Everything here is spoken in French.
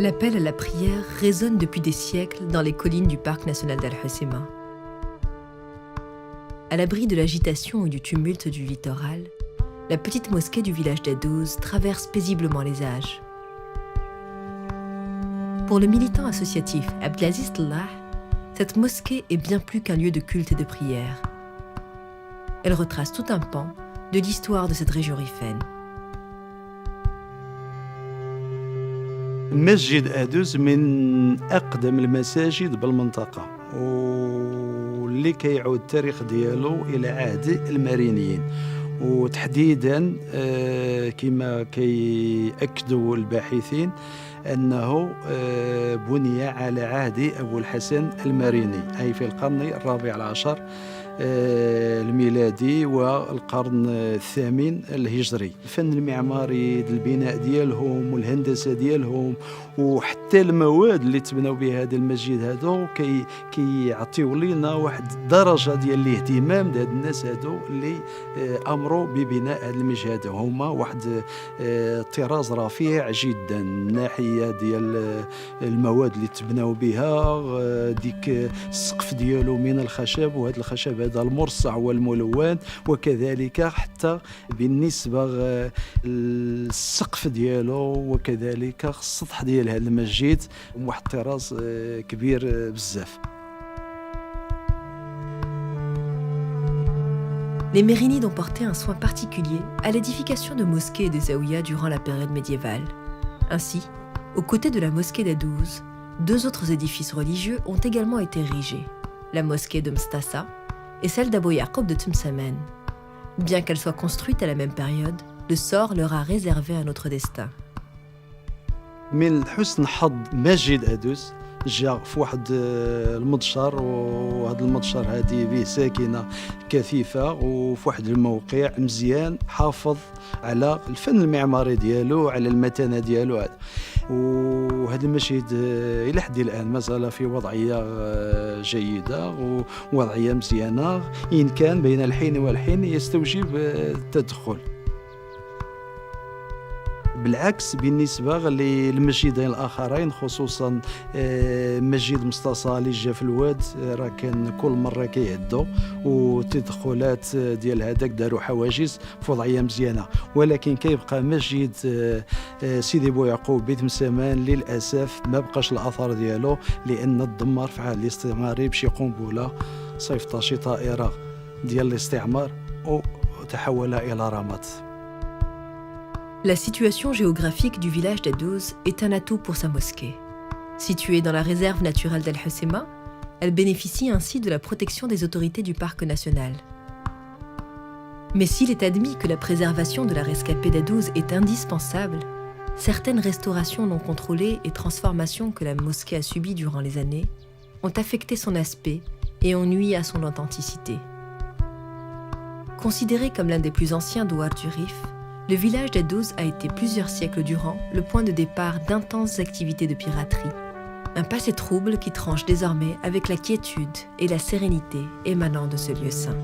L'appel à la prière résonne depuis des siècles dans les collines du parc national d'Al-Hoceima. À l'abri de l'agitation et du tumulte du littoral, la petite mosquée du village d'Adouz traverse paisiblement les âges. Pour le militant associatif Abdelaziz Tallah, cette mosquée est bien plus qu'un lieu de culte et de prière. Elle retrace tout un pan de l'histoire de cette région riffaine. مسجد أدوز من أقدم المساجد بالمنطقة واللي كيعود التاريخ ديالو إلى عهد المارينيين وتحديدا كما كيأكدوا الباحثين أنه بني على عهد أبو الحسن الماريني أي في القرن الرابع عشر الميلادي والقرن الثامن الهجري. الفن المعماري البناء ديالهم والهندسة ديالهم وحتى المواد اللي تبناو بها هذا المسجد هذا كيعطيو لينا واحد الدرجة ديال الاهتمام لهاد الناس هادو اللي أمروا ببناء هذا المسجد. هما واحد طراز رفيع جدا من ناحية ديال المواد اللي تبناو بها ديك السقف ديالو من الخشب وهذا الخشب هذا المرصع والملون وكذلك حتى بالنسبة للسقف ديالو وكذلك السطح ديال هذا المسجد واحد الطراز كبير بزاف. Les Mérinides ont porté un soin particulier à l'édification de mosquées et de zaouïas durant la période médiévale. Ainsi, aux côtés de la mosquée d'Adouz, deux autres édifices religieux ont également été érigés, la mosquée de Mstassa et celle d'Abou Yaqoub de Tmsamen. Bien qu'elles soient construites à la même période, le sort leur a réservé un autre destin. من حسن حظ مسجد أدوز جا في واحد المضشر وهذا المضشر هذه به ساكنة كثيفة وفي واحد الموقع مزيان حافظ على الفن المعماري ديالو على المتانة ديالو هذا. وهذا المسجد إلى حد الآن ما زال في وضعية جيدة ووضعية مزيانة إن كان بين الحين والحين يستوجب التدخل. بالعكس بالنسبة للمسجدين الآخرين خصوصا مسجد مستصى اللي جا في الواد راه كان كل مرة كيهدوا والتدخلات ديال هذاك داروا حواجز في وضعية مزيانة. ولكن كيبقى مسجد سيدي بويعقوب بتمسامان للأسف ما بقاش الأثر ديالو لأن تدمر في عهد الاستعماري بشي قنبلة صيفطة شي طائرة ديال الاستعمار وتحول إلى رماد. La situation géographique du village d'Adouz est un atout pour sa mosquée. Située dans la réserve naturelle d'Al-Hoceima, elle bénéficie ainsi de la protection des autorités du parc national. Mais s'il est admis que la préservation de la rescapée d'Adouz est indispensable, certaines restaurations non contrôlées et transformations que la mosquée a subies durant les années ont affecté son aspect et ont nui à son authenticité. Considéré comme l'un des plus anciens douars du Rif, le village d'Adouz a été plusieurs siècles durant le point de départ d'intenses activités de piraterie. Un passé trouble qui tranche désormais avec la quiétude et la sérénité émanant de ce lieu saint.